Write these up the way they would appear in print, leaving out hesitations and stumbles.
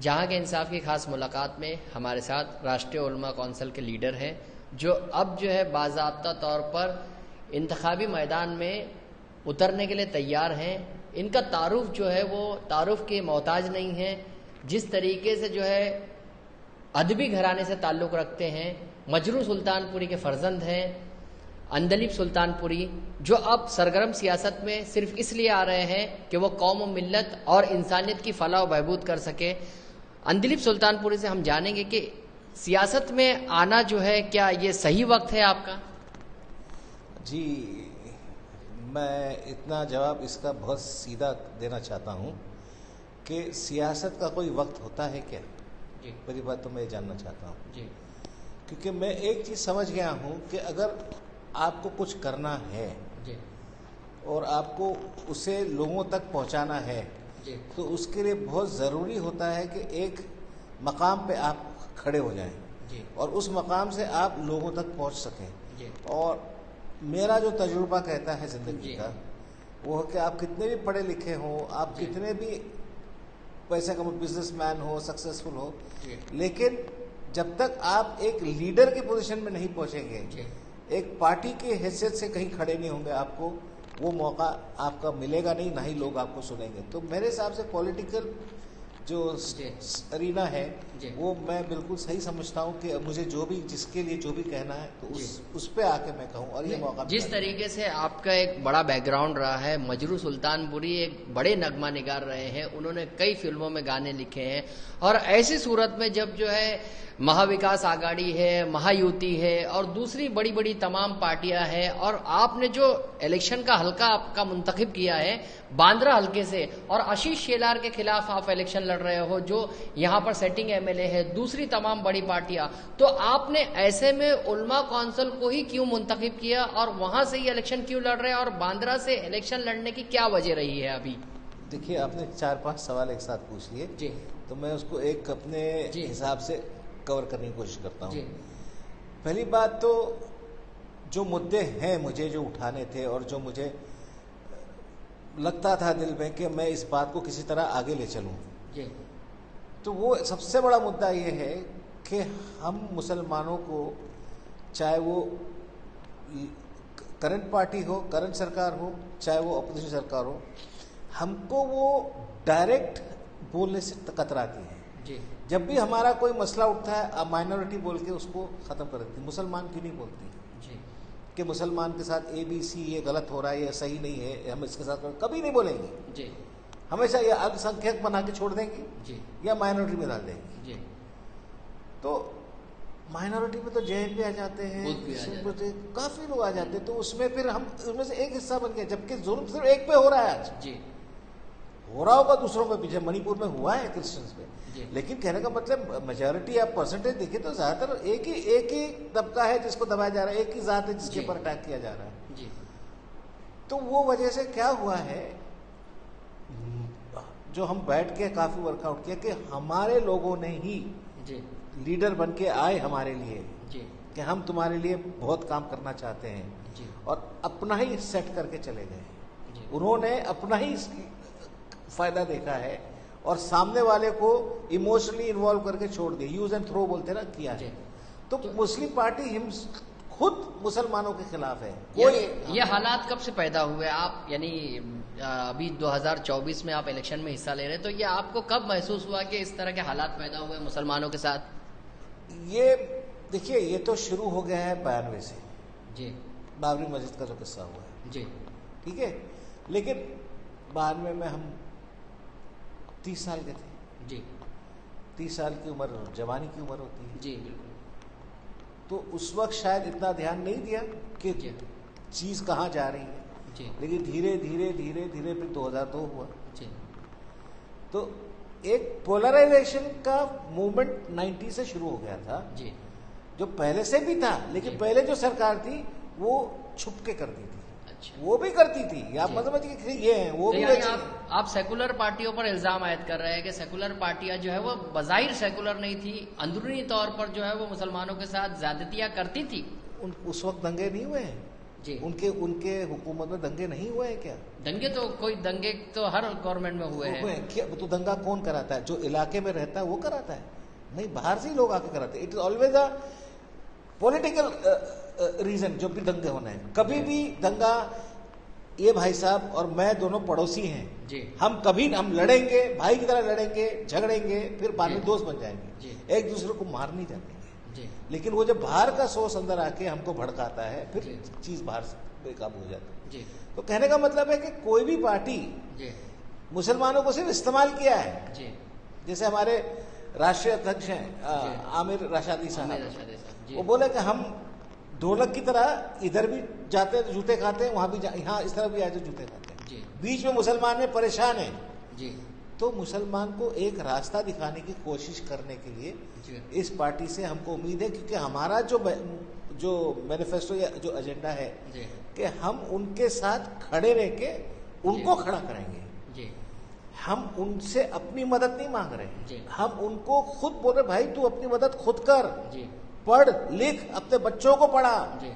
جہاں کے انصاف کی خاص ملاقات میں ہمارے ساتھ راشٹریہ علماء کونسل کے لیڈر ہیں، جو اب جو ہے باضابطہ طور پر انتخابی میدان میں اترنے کے لیے تیار ہیں۔ ان کا تعارف جو ہے وہ تعارف کے محتاج نہیں ہے۔ جس طریقے سے جو ہے ادبی گھرانے سے تعلق رکھتے ہیں، مجروح سلطان پوری کے فرزند ہیں اندلیب سلطان پوری، جو اب سرگرم سیاست میں صرف اس لیے آ رہے ہیں کہ وہ قوم و ملت اور انسانیت کی فلاح و بہبود کر سکے۔ اندلیب سلطان پوری سے ہم جانیں گے کہ سیاست میں آنا جو ہے کیا یہ صحیح وقت ہے آپ کا؟ جی، میں اتنا جواب اس کا بہت سیدھا دینا چاہتا ہوں کہ سیاست کا کوئی وقت ہوتا ہے کیا؟ جی پہلی بات تو میں یہ جاننا چاہتا ہوں، جی کیونکہ میں ایک چیز سمجھ گیا ہوں کہ اگر آپ کو کچھ کرنا ہے جی اور آپ کو اسے لوگوں تک پہنچانا ہے جی تو اس کے لیے بہت ضروری ہوتا ہے کہ ایک مقام پہ آپ کھڑے ہو جائیں جی اور اس مقام سے آپ لوگوں تک پہنچ سکیں۔ جی اور میرا جو تجربہ کہتا ہے زندگی جی کا وہ ہے کہ آپ کتنے بھی پڑھے لکھے ہوں، آپ جی کتنے بھی پیسے کا بزنس مین ہو، سکسیسفل ہو، جی لیکن جب تک آپ ایک لیڈر کی پوزیشن میں نہیں پہنچیں گے، جی ایک پارٹی کی حیثیت سے کہیں کھڑے نہیں ہوں گے، آپ کو وہ موقع آپ کا ملے گا نہیں، نہ ہی لوگ آپ کو سنیں گے۔ تو میرے حساب سے پولیٹیکل جو جی ارینا ہے جی وہ میں بالکل صحیح سمجھتا ہوں کہ مجھے جو بھی جس کے لیے جو بھی کہنا ہے تو جی اس پہ آ کے میں کہوں، اور یہ موقع جس طریقے سے آپ کا ایک بڑا بیک گراؤنڈ رہا ہے، مجروح سلطان پوری ایک بڑے نغمہ نگار رہے ہیں، انہوں نے کئی فلموں میں گانے لکھے ہیں، اور ایسی صورت میں جب جو ہے مہا وکاس آگاڑی ہے، مہا یوتی ہے اور دوسری بڑی بڑی تمام پارٹیاں ہیں، اور آپ نے جو الیکشن کا حلقہ آپ کا منتخب کیا ہے باندرا حلقے سے، اور آشیش شیلار کے خلاف آپ الیکشن لڑ رہے ہو جو یہاں پر سیٹنگ ایم ایل اے ہے، دوسری تمام بڑی پارٹیاں، تو آپ نے ایسے میں علماء کونسل کو ہی کیوں منتخب کیا اور وہاں سے ہی الیکشن کیوں لڑ رہے ہیں، اور باندرا سے الیکشن لڑنے کی کیا وجہ رہی ہے ابھی؟ دیکھیے، آپ نے 4-5 سوال ایک ساتھ پوچھ لیے، جی تو میں اس کو ایک اپنے جی حساب سے کور کرنے کی کوشش کرتا ہوں۔ جی پہلی بات تو جو مدعے ہیں مجھے جو اٹھانے تھے اور جو مجھے لگتا تھا دل میں کہ میں اس بات کو کسی طرح آگے لے چلوں، جی تو وہ سب سے بڑا مدعا یہ ہے کہ ہم مسلمانوں کو، چاہے وہ کرنٹ پارٹی ہو، کرنٹ سرکار ہو، چاہے وہ اپوزیشن سرکار ہو، ہم کو وہ ڈائریکٹ بولنے سے کتراتی ہے۔ جی جب بھی ہمارا کوئی مسئلہ اٹھتا ہے مائنورٹی بول کے اس کو ختم کر دیتی، مسلمان کیوں نہیں بولتی جی کہ مسلمان کے ساتھ اے بی سی یہ غلط ہو رہا ہے، یہ صحیح نہیں ہے، ہم اس کے ساتھ کبھی نہیں بولیں گے، جی ہمیشہ یہ الگ سنکھیک بنا کے چھوڑ دیں گی جی یا مائنورٹی میں ڈال دیں گی۔ جی تو مائنورٹی میں تو جیل بھی آ جاتے ہیں، خود بھی آ جاتے ہیں، کافی لوگ آ جاتے ہیں، تو اس میں پھر ہم اس میں سے ایک حصہ بن گئے، جبکہ ظلم صرف ایک پہ ہو رہا ہے آج، جی ہو رہا ہوگا دوسروں پہ، پیچھے منی پور میں ہوا ہے کرسچنس پہ، جی لیکن کہنے کا مطلب میجورٹی آپ پرسنٹیج دیکھیں تو زیادہ تر ایک ہی طبقہ ہے جس کو دبایا جا رہا ہے، ایک ہی ذات ہے جس کے جی اوپر اٹیک کیا جا رہا ہے۔ جی تو وہ وجہ سے کیا ہوا ہے، جو ہم بیٹھ کے کافی ورک آؤٹ کیا کہ ہمارے لوگوں نے ہی جی لیڈر بن کے آئے ہمارے لیے جی کہ ہم تمہارے لیے بہت کام کرنا چاہتے ہیں، جی اور اپنا ہی سیٹ کر کے چلے گئے۔ جی انہوں نے اپنا ہی فائدہ دیکھا ہے اور سامنے والے کو ایموشنلی انوالو کر کے چھوڑ دیا، یوز اینڈ تھرو بولتے نا، کیا جی ہے۔ تو مسلم پارٹی خود مسلمانوں کے خلاف ہے۔ یہ حالات کب سے پیدا ہوئے؟ آپ یعنی ابھی 2024 میں آپ الیکشن میں حصہ لے رہے ہیں، تو یہ آپ کو کب محسوس ہوا کہ اس طرح کے حالات پیدا ہوئے مسلمانوں کے ساتھ؟ یہ دیکھیے، یہ تو شروع ہو گیا ہے 92 سے، جی بابری مسجد کا جو قصہ ہوا ہے، جی ٹھیک ہے، لیکن 92 میں ہم 30 سال کے تھے۔ جی 30 سال کی عمر جوانی کی عمر ہوتی ہے، جی بالکل تو اس وقت شاید اتنا دھیان نہیں دیا کہ جی چیز کہاں جا رہی ہے، جی لیکن دھیرے دھیرے دھیرے دھیرے پھر 2002 ہوا، جی تو ایک پولرائزیشن کا موومنٹ 90 سے شروع ہو گیا تھا، جی جو پہلے سے بھی تھا، لیکن جی پہلے جو سرکار تھی وہ چھپ کے کرتی تھی، اچھا، وہ بھی کرتی تھی، آپ جی. مت سمجھیے کہ یہ ہیں وہ تو بھی یعنی ویسے آپ سیکولر پارٹیوں پر الزام عائد کر رہے ہیں کہ سیکولر پارٹیاں جو ہے وہ بظاہر سیکولر نہیں تھی، اندرونی طور پر جو ہے وہ مسلمانوں کے ساتھ زیادتیاں کرتی تھی؟ اس وقت دنگے نہیں ہوئے ہیں، جی ان کے حکومت میں دنگے نہیں ہوئے ہیں کیا؟ دنگے تو ہر گورنمنٹ میں ہوئے ہیں. تو دنگا کون کراتا ہے؟ جو علاقے میں رہتا ہے وہ کراتا ہے, نہیں باہر سے ہی لوگ آ کے کراتے ہیں. It is always a political reason جو بھی دنگے ہونا ہے. کبھی بھی دنگا, یہ بھائی صاحب اور میں دونوں پڑوسی ہیں جی, ہم لڑیں گے, بھائی کی طرح لڑیں گے, جھگڑیں گے, پھر بعد میں دوست بن جائیں گے, جی, ایک دوسرے کو مار نہیں جاتے گے. جی, لیکن وہ جب باہر کا سوس اندر آ کے ہم کو بھڑکاتا ہے, پھر چیز باہر سے بے قابو ہو جاتی ہے. جی, تو کہنے کا مطلب ہے کہ کوئی بھی پارٹی جی, مسلمانوں کو صرف استعمال کیا ہے. جی, جیسے ہمارے راشٹریہ ادھیکش ہیں عامر رشادی صاحب, وہ بولے کہ ہم ڈھولک کی طرح ادھر بھی جاتے ہیں جوتے کھاتے ہیں, وہاں بھی یہاں اس طرح بھی آتے جوتے کھاتے ہیں. جی, بیچ میں مسلمان میں پریشان ہیں. جی, تو مسلمان کو ایک راستہ دکھانے کی کوشش کرنے کے لیے جی, اس پارٹی سے ہم کو امید ہے, کیونکہ ہمارا جو مینیفیسٹو یا جو ایجنڈا ہے جی, کہ ہم ان کے ساتھ کھڑے رہ کے ان کو کھڑا کریں گے. جی, ہم ان سے اپنی مدد نہیں مانگ رہے, جی, ہم ان کو خود بول رہے بھائی تو اپنی مدد خود کر, جی, پڑھ لکھ, اپنے بچوں کو پڑھا, جی,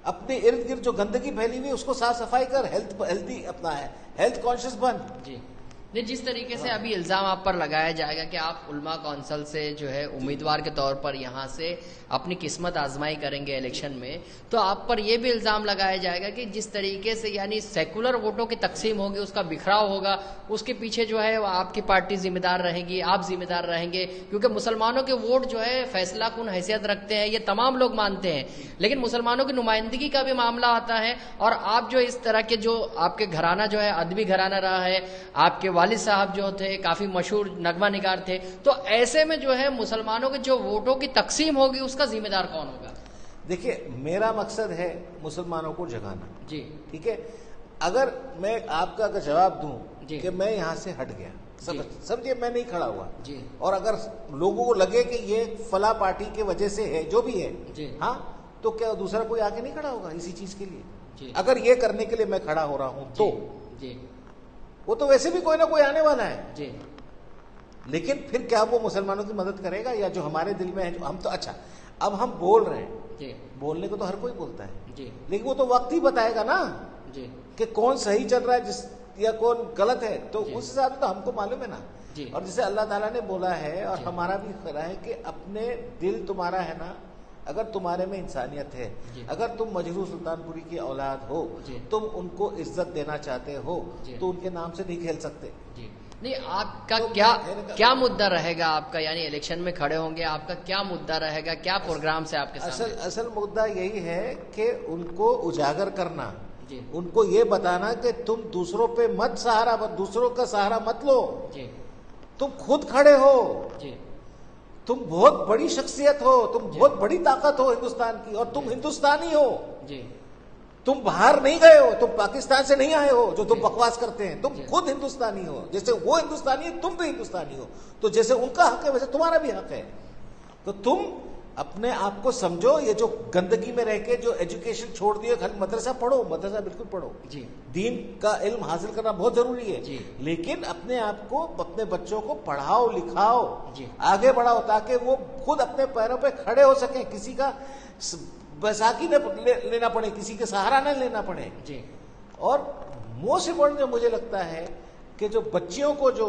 اپنے ارد گرد جو گندگی پھیلی ہوئی اس کو صاف صفائی کر, ہیلتھی اپنا ہے, ہیلتھ کانشیس بن. جی. جس طریقے سے ابھی الزام آپ پر لگایا جائے گا کہ آپ علماء کونسل سے جو ہے امیدوار کے طور پر یہاں سے اپنی قسمت آزمائی کریں گے الیکشن میں, تو آپ پر یہ بھی الزام لگایا جائے گا کہ جس طریقے سے یعنی سیکولر ووٹوں کی تقسیم ہوگی, اس کا بکھراؤ ہوگا, اس کے پیچھے جو ہے وہ آپ کی پارٹی ذمہ دار رہے گی, آپ ذمہ دار رہیں گے, کیونکہ مسلمانوں کے ووٹ جو ہے فیصلہ کن حیثیت رکھتے ہیں, یہ تمام لوگ مانتے ہیں, لیکن مسلمانوں کی نمائندگی کا بھی معاملہ آتا ہے. اور آپ جو اس طرح کے جو آپ کے گھرانہ جو ہے ادبی گھرانہ رہا ہے, آپ کے والد صاحب جو تھے کافی مشہور نغمہ نگار تھے, تو ایسے میں جو ہے مسلمانوں کے جو ووٹوں کی تقسیم ہوگی اس کا ذمہ دار کون ہوگا؟ دیکھیے میرا مقصد ہے مسلمانوں کو جگانا. جی, ٹھیک ہے, اگر میں آپ کا جواب دوں جی, کہ میں یہاں سے ہٹ گیا, سمجھیے میں نہیں کھڑا ہوا, جی, اور اگر لوگوں کو لگے کہ یہ فلاں پارٹی کی وجہ سے ہے جو بھی ہے, جی, ہاں, تو کیا دوسرا کوئی آ کے نہیں کھڑا ہوگا اسی چیز کے لیے؟ جی, اگر یہ کرنے کے لیے میں کھڑا ہو رہا ہوں تو جی, وہ تو ویسے بھی کوئی نہ کوئی آنے والا ہے. جی, لیکن پھر کیا وہ مسلمانوں کی مدد کرے گا؟ یا جو ہمارے دل میں ہے, جو ہم تو اچھا اب ہم بول رہے ہیں, جی, بولنے کو تو ہر کوئی بولتا ہے, جی, لیکن وہ تو وقت ہی بتائے گا نا جی, کہ کون صحیح چل رہا ہے یا کون غلط ہے, تو جی, اس حساب سے تو ہم کو معلوم ہے نا. جی, اور جسے اللہ تعالیٰ نے بولا ہے اور جی, ہمارا بھی خیال ہے کہ اپنے دل تمہارا ہے نا, اگر تمہارے میں انسانیت ہے, جی, اگر تم مجروح سلطان پوری کی اولاد ہو, جی, تم ان کو عزت دینا چاہتے ہو, جی, تو ان کے نام سے نہیں کھیل سکتے. جی. نہیں, آپ کا تو کیا مدعا رہے گا آپ کا, یعنی الیکشن میں کھڑے ہوں گے, آپ کا کیا مدعا رہے گا, کیا پروگرام سے آپ کے سامنے؟ اصل مدعا یہی ہے کہ ان کو اجاگر کرنا, جی, ان کو یہ بتانا کہ تم دوسروں پہ مت سہارا, دوسروں کا سہارا مت لو, جی, تم خود کھڑے ہو, جی, تم بہت بڑی شخصیت ہو, تم بہت بڑی طاقت ہو ہندوستان کی, اور تم ہندوستانی ہو, جی, تم باہر نہیں گئے ہو, تم پاکستان سے نہیں آئے ہو جو تم بکواس کرتے ہیں, تم خود ہندوستانی ہو. جیسے وہ ہندوستانی ہے تم بھی ہندوستانی ہو, تو جیسے ان کا حق ہے ویسے تمہارا بھی حق ہے. تو تم اپنے آپ کو سمجھو, یہ جو گندگی میں رہ کے جو ایجوکیشن چھوڑ دیے, مدرسہ پڑھو, مدرسہ بالکل پڑھو, جی, دین کا علم حاصل کرنا بہت ضروری ہے, جی, لیکن اپنے آپ کو, اپنے بچوں کو پڑھاؤ لکھاؤ, جی, آگے بڑھاؤ, تاکہ وہ خود اپنے پیروں پہ کھڑے ہو سکیں, کسی کا بیساکھی نہ لینا پڑے, کسی کے سہارا نہ لینا پڑے. جی, اور موسٹ امپورٹنٹ جو مجھے لگتا ہے کہ جو بچیوں کو, جو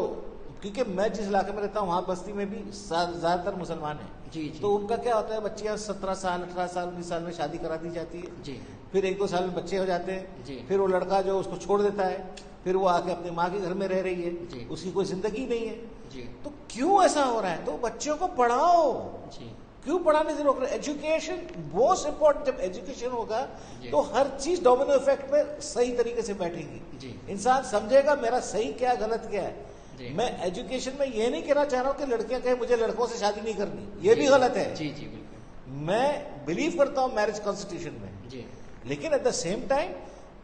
کیونکہ میں جس علاقے میں رہتا ہوں وہاں بستی میں بھی زیادہ تر مسلمان ہیں, جی, تو ان کا کیا ہوتا ہے, بچیاں 17 سال 18 سال 19 سال میں شادی کرا دی جاتی ہے, جی, پھر 1-2 سال میں بچے ہو جاتے ہیں, جی, پھر وہ لڑکا جو اس کو چھوڑ دیتا ہے, پھر وہ آ کے اپنی ماں کے گھر میں رہ رہی ہے, جی, اس کی کوئی زندگی نہیں ہے. جی, تو کیوں ایسا ہو رہا ہے؟ تو بچوں کو پڑھاؤ, جی, کیوں پڑھانے سے روک رہے؟ Education most important. جب ایجوکیشن ہوگا تو ہر چیز ڈومینو افیکٹ میں صحیح طریقے سے بیٹھے گی, جی, انسان سمجھے گا میرا صحیح کیا غلط کیا ہے. جی, میں ایجوکیشن میں یہ نہیں کہنا چاہ رہا ہوں کہ لڑکیاں کہیں مجھے لڑکوں سے شادی نہیں کرنی, یہ بھی غلط ہے. جی, جی, بالکل, میں بلیو کرتا ہوں میرج کانسٹیٹیوشن میں, جی, لیکن ایٹ دا سیم ٹائم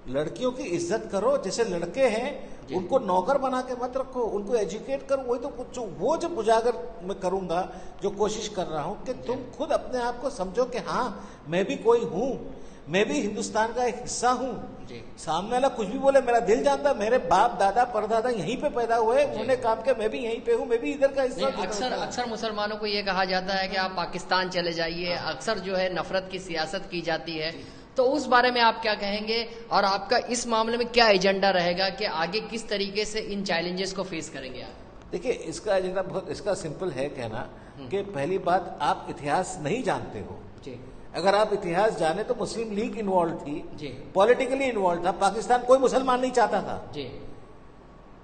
لڑکیوں کی عزت کرو. جیسے لڑکے ہیں ان کو نوکر بنا کے مت رکھو, ان کو ایجوکیٹ کرو. وہی تو کچھ وہ جب اجاگر میں کروں گا, جو کوشش کر رہا ہوں کہ تم خود اپنے آپ کو سمجھو کہ ہاں میں بھی کوئی ہوں, میں بھی ہندوستان کا ایک حصہ ہوں. جی, سامنے والا کچھ بھی بولے, میرا دل جانتا, میرے باپ دادا پردادا یہیں پہ پیدا ہوئے, انہوں نے کام کیا, میں بھی یہیں پہ ہوں, میں بھی ادھر کا حصہ ہوں. اکثر مسلمانوں کو یہ کہا جاتا ہے کہ آپ پاکستان چلے جائیے, اکثر جو ہے نفرت کی سیاست کی جاتی ہے, تو اس بارے میں آپ کیا کہیں گے اور آپ کا اس معاملے میں کیا ایجنڈا رہے گا کہ آگے کس طریقے سے ان چیلنجز کو فیس کریں گے آپ؟ دیکھیے اس کا ایجنڈا بہت اس کا سمپل ہے کہنا کہ پہلی بات آپ اتہاس نہیں جانتے ہو. جی اگر آپ اتہاس جانے تو مسلم لیگ انوالو تھی, جی پولیٹیکلی انوالو تھا. پاکستان کوئی مسلمان نہیں چاہتا تھا, جی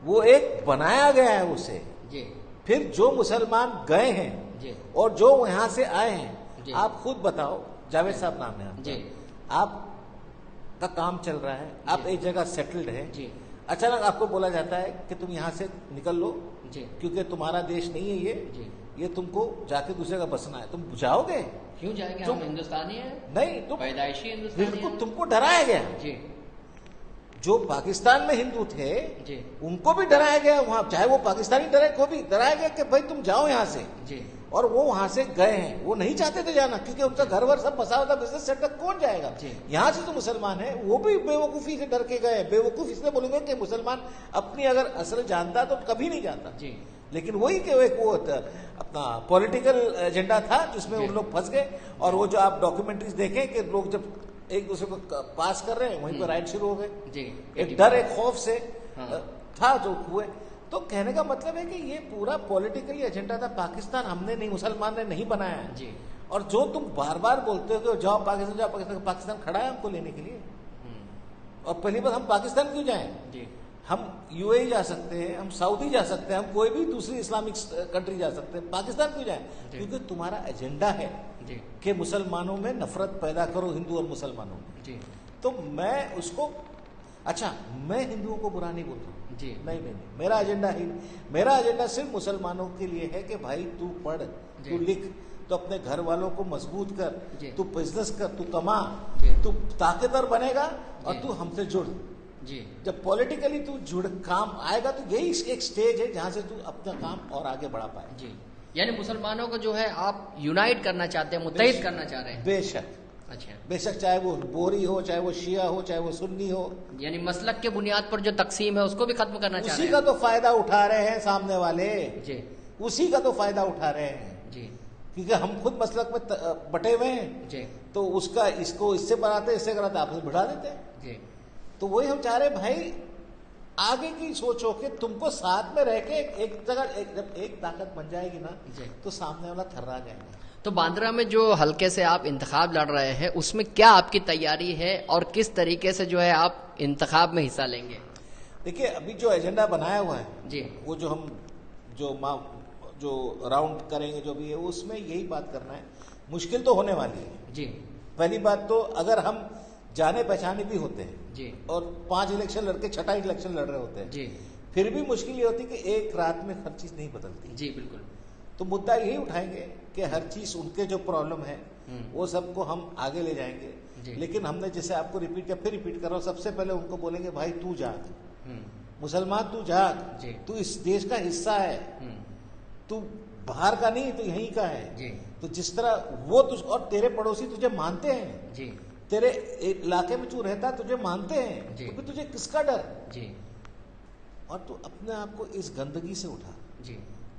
وہ ایک بنایا گیا ہے اسے. جی پھر جو مسلمان گئے ہیں جی اور جو یہاں سے آئے ہیں, جی آپ خود بتاؤ, جاوید صاحب نام ہے آپ کا, جی آپ کا کام چل رہا ہے, آپ ایک جگہ سیٹلڈ ہے, جی اچانک آپ کو بولا جاتا ہے کہ تم یہاں سے نکل لو جی کیونکہ تمہارا دیش نہیں ہے جی یہ تم کو جا کے دوسرے کا بسنا ہے. تم جاؤ گے؟ کیوں جائیں گے, ہم ہندوستانی ہیں, نہیں, تم پیدائشی ہندوستانی بالکل ہیں. تم کو ڈرایا گیا. جی جو پاکستان میں ہندو تھے جی ان کو بھی ڈرایا گیا وہاں, چاہے وہ پاکستانی ڈرے کو بھی ڈرایا گیا کہ بھائی تم جاؤ یہاں سے. جی اور وہ وہاں سے گئے ہیں, وہ نہیں چاہتے تھے جانا کیونکہ ان کا گھر ور سب بسا ہوتا, بزنس سیٹ کون جائے گا. جی یہاں سے تو مسلمان ہیں, وہ بھی بے وقوفی سے ڈر کے گئے. بے وقوف اس لیے بولیں گے کہ مسلمان اپنی اگر اصل جانتا تو کبھی نہیں جانتا. جی لیکن وہی کہ ایک وہ اپنا پولیٹیکل ایجنڈا تھا جس میں ان لوگ پھنس گئے. اور وہ جو آپ ڈاکیومنٹریز دیکھیں کہ لوگ جب ایک دوسرے کو پاس کر رہے ہیں وہیں پہ رائٹ شروع ہو گئے. جی ایک ڈر ایک خوف سے تھا جو ہوئے. تو کہنے کا مطلب ہے کہ یہ پورا پولیٹیکلی ایجنڈا تھا. پاکستان ہم نے نہیں, مسلمان نے نہیں بنایا ہے. جی اور جو تم بار بار بولتے ہو کہ جاؤ پاکستان, جاؤ پاکستان, پاکستان کھڑا ہے ہم کو لینے کے لیے. اور پہلی بات, ہم پاکستان کیوں جائیں؟ جی ہم یو اے جا سکتے ہیں, ہم سعودی جا سکتے ہیں, ہم کوئی بھی دوسری اسلامک کنٹری جا سکتے ہیں. پاکستان کیوں جائیں؟ کیونکہ تمہارا ایجنڈا ہے جی کہ مسلمانوں میں نفرت پیدا کرو, ہندو اور مسلمانوں میں. جی تو میں اس کو, اچھا میں ہندوؤں کو برا نہیں بولتا ہوں, جی نہیں نہیں, میرا ایجنڈا ہی, میرا ایجنڈا صرف مسلمانوں کے لیے ہے کہ بھائی تو پڑھ, تو لکھ, تو اپنے گھر والوں کو مضبوط کر, تو بزنس کر, تو کما, تو طاقتور بنے گا اور تو ہم سے جڑ. جی جب پولیٹیکلی تو جڑ کام آئے گا تو یہی ایک سٹیج ہے جہاں سے تو اپنا کام اور آگے بڑھا پائے. جی یعنی مسلمانوں کو جو ہے آپ یونائٹ کرنا چاہتے ہیں, متحد کرنا چاہ رہے ہیں. بے شک, اچھا, بے شک, چاہے وہ بوری ہو, چاہے وہ شیعہ ہو, چاہے وہ سنی ہو. یعنی مسلک کے بنیاد پر جو تقسیم ہے اس کو بھی ختم کرنا چاہ رہے ہیں. اسی کا تو فائدہ اٹھا رہے ہیں سامنے والے. جی اسی کا تو فائدہ اٹھا رہے ہیں. جی کیونکہ ہم خود مسلک میں بٹے ہوئے ہیں. جی تو اس کا اس کو اس سے بڑھاتے, اس سے کراتے, آپ سے بڑھا دیتے ہیں. جی تو وہی ہم چاہ رہے بھائی آگے کی سوچو کہ تم کو ساتھ میں رہ کے ایک جگہ, جب ایک طاقت بن جائے گی نا تو سامنے والا تھرا جائے گا. تو باندرا میں جو حلقے سے آپ انتخاب لڑ رہے ہیں اس میں کیا آپ کی تیاری ہے اور کس طریقے سے جو ہے آپ انتخاب میں حصہ لیں گے؟ دیکھیے ابھی جو ایجنڈا بنایا ہوا ہے جی, وہ جو ہم جو راؤنڈ کریں گے جو بھی ہے اس میں یہی بات کرنا ہے. مشکل تو ہونے والی ہے. جی پہلی بات تو اگر ہم جانے پہچانے بھی ہوتے ہیں جی اور 5 الیکشن لڑ کے 6 الیکشن لڑ رہے ہوتے ہیں, جی پھر بھی مشکل یہ ہوتی کہ ایک رات میں ہر چیز نہیں بدلتی. جی بالکل. تو مدعا یہی اٹھائیں گے کہ ہر چیز ان کے جو پرابلم ہے وہ سب کو ہم آگے لے جائیں گے. لیکن ہم نے جیسے آپ کو ریپیٹ کیا, پھر ریپیٹ کر رہا ہوں, سب سے پہلے ان کو بولیں گے بھائی تو جاگ, مسلمان تو جاگ, تو اس دیش کا حصہ ہے, تو باہر کا نہیں, تو یہیں کا ہے. تو جس طرح وہ اور تیرے پڑوسی تجھے مانتے ہیں, تیرے علاقے میں جو رہتا ہے تجھے مانتے ہیں, تو پھر تجھے کس کا ڈر؟ اور تو اپنے آپ کو اس گندگی سے اٹھا.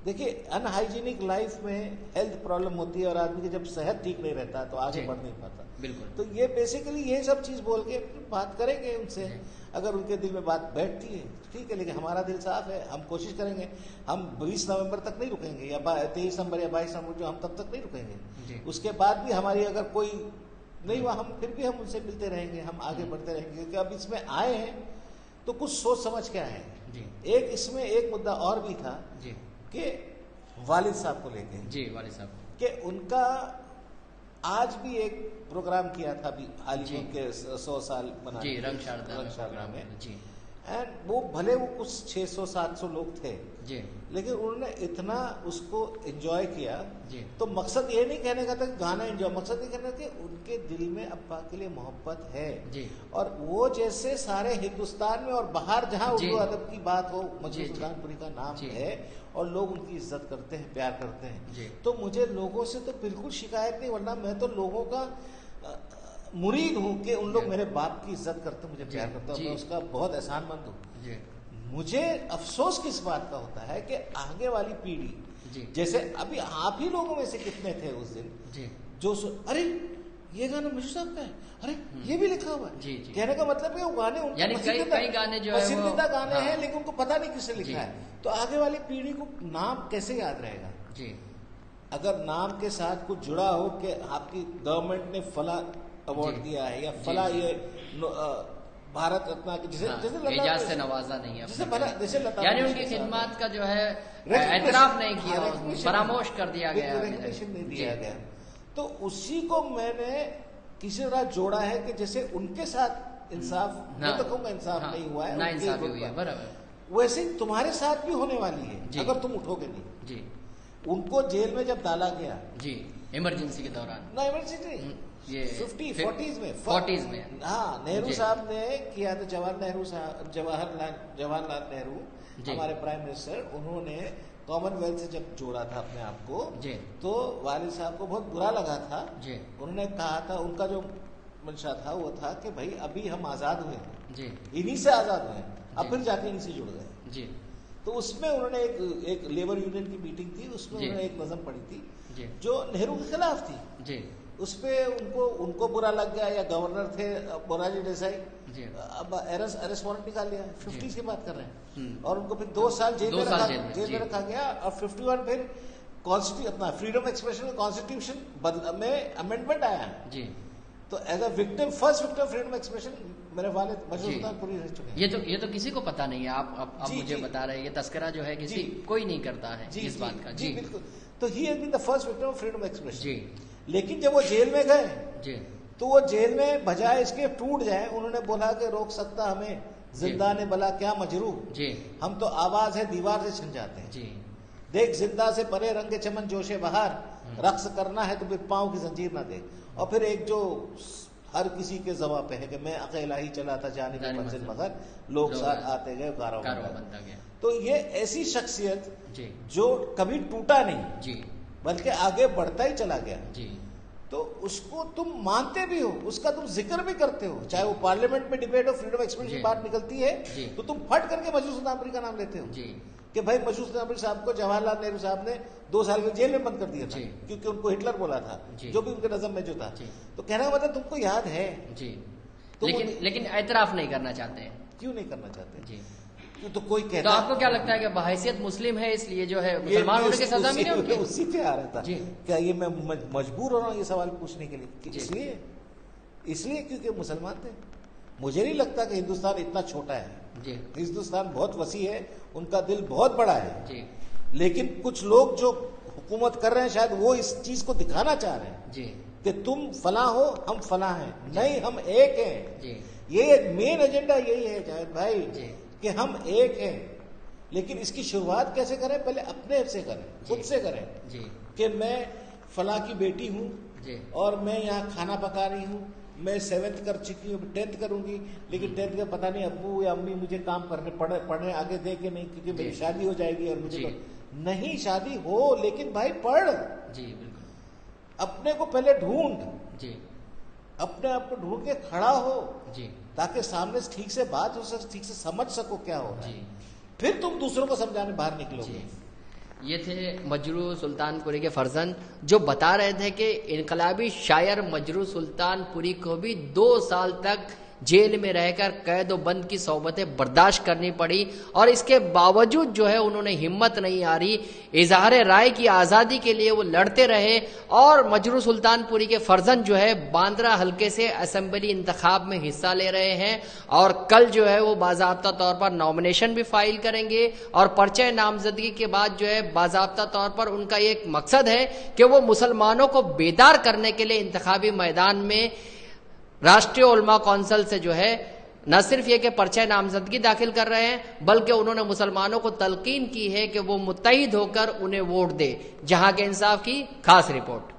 دیکھیے ان ہائیجینک لائف میں ہیلتھ پرابلم ہوتی ہے اور آدمی کی جب صحت ٹھیک نہیں رہتا تو آگے بڑھ نہیں پاتا. بالکل. تو یہ بیسیکلی یہ سب چیز بول کے بات کریں گے ان سے. اگر ان کے دل میں بات بیٹھتی ہے ٹھیک ہے, لیکن ہمارا دل صاف ہے, ہم کوشش کریں گے. ہم 20 نومبر تک نہیں رکیں گے یا 23 نومبر یا 22 نومبر, جو ہم تب تک نہیں رکیں گے. اس کے بعد بھی ہماری اگر کوئی نہیں ہوا, ہم پھر بھی ہم ان سے ملتے رہیں گے, ہم آگے بڑھتے رہیں گے. کیونکہ اب اس میں آئے ہیں تو کچھ سوچ سمجھ کے آئے ہیں. ایک اس میں ایک مدعا اور بھی تھا کہ والد صاحب کو لے کے, والد صاحب, کہ ان کا آج بھی ایک پروگرام کیا تھا ابھی حال ہی کے 100 سال منانے, رنگ شاردہ میں, اینڈ وہ بھلے وہ کچھ 600-700 لوگ تھے, لیکن انہوں نے اتنا اس کو انجوائے کیا. تو مقصد یہ نہیں کہنے کا تھا کہ گانا انجوائے, مقصد یہ کہنا کہ ان کے دل میں ابا کے لیے محبت ہے. اور وہ جیسے سارے ہندوستان میں اور باہر جہاں اردو ادب کی بات ہو, مجید سلطان پوری کا نام ہے اور لوگ ان کی عزت کرتے ہیں, پیار کرتے ہیں. تو مجھے لوگوں سے تو بالکل شکایت نہیں, ورنہ میں تو لوگوں کا مرید ہوں کہ ان لوگ میرے باپ کی عزت کرتے, مجھے پیار کرتے ہیں, میں اس کا بہت احسان مند ہوں. مجھے افسوس کس بات کا ہوتا ہے کہ آگے والی پیڑھی, جیسے ابھی آپ ہی لوگوں میں سے کتنے تھے اس دن جو ارے یہ گانا مجھے صاحب کا ہے، ارے یہ بھی لکھا ہوا ہے. کہنے کا مطلب ہے وہ گانے ان یعنی کئی گانے جو ہے پسندیدہ گانے ہیں، لیکن ان کو پتا نہیں کس نے لکھا ہے. تو آگے والی پیڑھی کو نام کیسے یاد رہے گا؟ جی اگر نام کے ساتھ کچھ جڑا ہو کہ آپ کی گورنمنٹ نے فلاں ایوارڈ دیا ہے یا فلاں یہ بھارت رتنا جسے اعزاز سے نوازا نہیں ہے، جیسے یعنی ان کی خدمات کا جو ہے اعتراف نہیں کیا، فراموش کر دیا گیا، ریکگنیشن نہیں دیا گیا. تو اسی کو میں نے کسی طرح جوڑا ہے کہ جیسے ان کے ساتھ انصاف، میں تو کہوں گا انصاف نہیں ہوا ہے، ناانصافی ہوئی ہے، برابر ویسے تمہارے ساتھ بھی ہونے والی ہے اگر تم اٹھو گے نہیں. جی ان کو جیل میں جب ڈالا گیا، جی ایمرجنسی کے دوران، نہ ایمرجنسی یہ 40s میں ہاں نہرو صاحب نے کیا تھا، جواہر لال نہرو ہمارے پرائم منسٹر، انہوں نے کامن ویلتھ سے جب جوڑا تھا اپنے آپ کو، تو والد صاحب کو بہت برا لگا تھا. انہوں نے کہا تھا، ان کا جو منشا تھا وہ تھا کہ بھائی ابھی ہم آزاد ہوئے ہیں، انہی سے آزاد ہوئے ہیں، اب پھر جا کے انہی سے جڑ گئے. تو اس میں انہوں نے ایک لیبر یونین کی میٹنگ تھی، اس میں انہوں نے ایک نظم پڑھی تھی جو نہرو کے خلاف تھی. اس پہ ان کو برا لگ گیا، یا گورنر تھے موراجی دیسائی، اب ارسٹ وارنٹ نکال لیا. 50 کی بات کر رہے ہیں، اور ان کو پھر 2 سال جیل میں رکھا گیا. اور 51 پھر اپنا فریڈم ایکسپریشن کانسٹیٹیوشن میں امینڈمنٹ آیا ہے. تو as a victim, first victim freedom expression میرے والد مجروح سلطان پوری رہ چکے ہیں. یہ تو کسی کو پتا نہیں ہے، آپ مجھے بتا رہے ہیں، یہ تذکرہ جو ہے کوئی نہیں کرتا ہے اس بات کا. جی بالکل. تو he has been the first victim of freedom expression. لیکن جب وہ جیل میں گئے تو وہ جیل میں بجائے اس کے ٹوٹ جائے، انہوں نے بولا کہ روک سکتا ہمیں زندہ نے بلا کیا مجروح، ہم تو آواز ہے دیوار سے چھن جاتے ہیں. دیکھ زندہ سے پرے رنگ چمن جوش بہار، رقص کرنا ہے تو پھر پاؤں کی زنجیر نہ دے. اور پھر ایک جو ہر کسی کے زباں پہ ہے کہ میں اکیلا ہی چلا تھا جانب منزل مگر لوگ ساتھ آتے گئے کارواں بنتا گیا. تو یہ ایسی شخصیت جو کبھی ٹوٹا نہیں بلکہ آگے بڑھتا ہی چلا گیا. تو اس کو تم مانتے بھی ہو، اس کا تم ذکر بھی کرتے ہو، چاہے وہ پارلیمنٹ میں ڈیبیٹ ہو، فریڈم ایکسپریشن کی بات نکلتی ہے تو تم پھٹ کر کے مجروح سلطان پوری کا نام لیتے ہو کہ بھائی مجروح سلطان پوری صاحب کو جواہر لال نہرو صاحب نے 2 سال کے جیل میں بند کر دیا تھا کیونکہ ان کو ہٹلر بولا تھا، جو بھی ان کے نظم میں جو تھا. تو کہنا مطلب تم کو یاد ہے، لیکن اعتراف نہیں کرنا چاہتے ہیں. کیوں نہیں کرنا چاہتے؟ تو کوئی کہتا، تو آپ کو کیا لگتا ہے کہ بحیثیت مسلم ہے اس لیے جو ہے مسلمان ہونے کی سزا ملی ان کو؟ اسی پہ آ رہا تھا. کیا یہ میں مجبور ہو رہا ہوں یہ سوال پوچھنے کے لیے؟ اس لیے کیونکہ مسلمان تھے. مجھے نہیں لگتا کہ ہندوستان اتنا چھوٹا ہے. ہندوستان بہت وسیع ہے، ان کا دل بہت بڑا ہے. لیکن کچھ لوگ جو حکومت کر رہے ہیں شاید وہ اس چیز کو دکھانا چاہ رہے ہیں کہ تم فلاں ہو، ہم فلاں ہیں. نہیں، ہم ایک ہیں. یہ مین ایجنڈا یہی ہے جاوید بھائی کہ ہم ایک ہیں. لیکن اس کی شروعات کیسے کریں؟ پہلے اپنے سے کریں، خود سے کریں کہ میں فلاں کی بیٹی ہوں اور میں یہاں کھانا پکا رہی ہوں، میں 7th کر چکی ہوں، 10th کروں گی، لیکن 10th کا پتہ نہیں ابو یا امی مجھے کام کرنے پڑھنے آگے دے کے نہیں، کیونکہ میری شادی ہو جائے گی اور مجھے نہیں شادی ہو لیکن بھائی پڑھ. اپنے کو پہلے ڈھونڈ، اپنے آپ کو ڈھونڈ کے کھڑا ہو تاکہ سامنے سے ٹھیک سے بات ہو سکے، ٹھیک سے سمجھ سکو کیا ہو رہا ہے، پھر تم دوسروں کو سمجھانے باہر نکلو گے. یہ تھے مجروح سلطان پوری کے فرزند جو بتا رہے تھے کہ انقلابی شاعر مجروح سلطان پوری کو بھی 2 سال تک جیل میں رہ کر قید و بند کی صحبتیں برداشت کرنی پڑی، اور اس کے باوجود جو ہے انہوں نے ہمت نہیں ہاری، اظہار رائے کی آزادی کے لیے وہ لڑتے رہے. اور مجروح سلطان پوری کے فرزند جو ہے باندرا حلقے سے اسمبلی انتخاب میں حصہ لے رہے ہیں، اور کل جو ہے وہ باضابطہ طور پر نامنیشن بھی فائل کریں گے. اور پرچہ نامزدگی کے بعد جو ہے باضابطہ طور پر ان کا ایک مقصد ہے کہ وہ مسلمانوں کو بیدار کرنے کے لیے انتخابی میدان میں راشٹریہ علماء کونسل سے جو ہے نہ صرف یہ کہ پرچہ نامزدگی داخل کر رہے ہیں بلکہ انہوں نے مسلمانوں کو تلقین کی ہے کہ وہ متحد ہو کر انہیں ووٹ دے. جہاں کے انصاف کی خاص رپورٹ.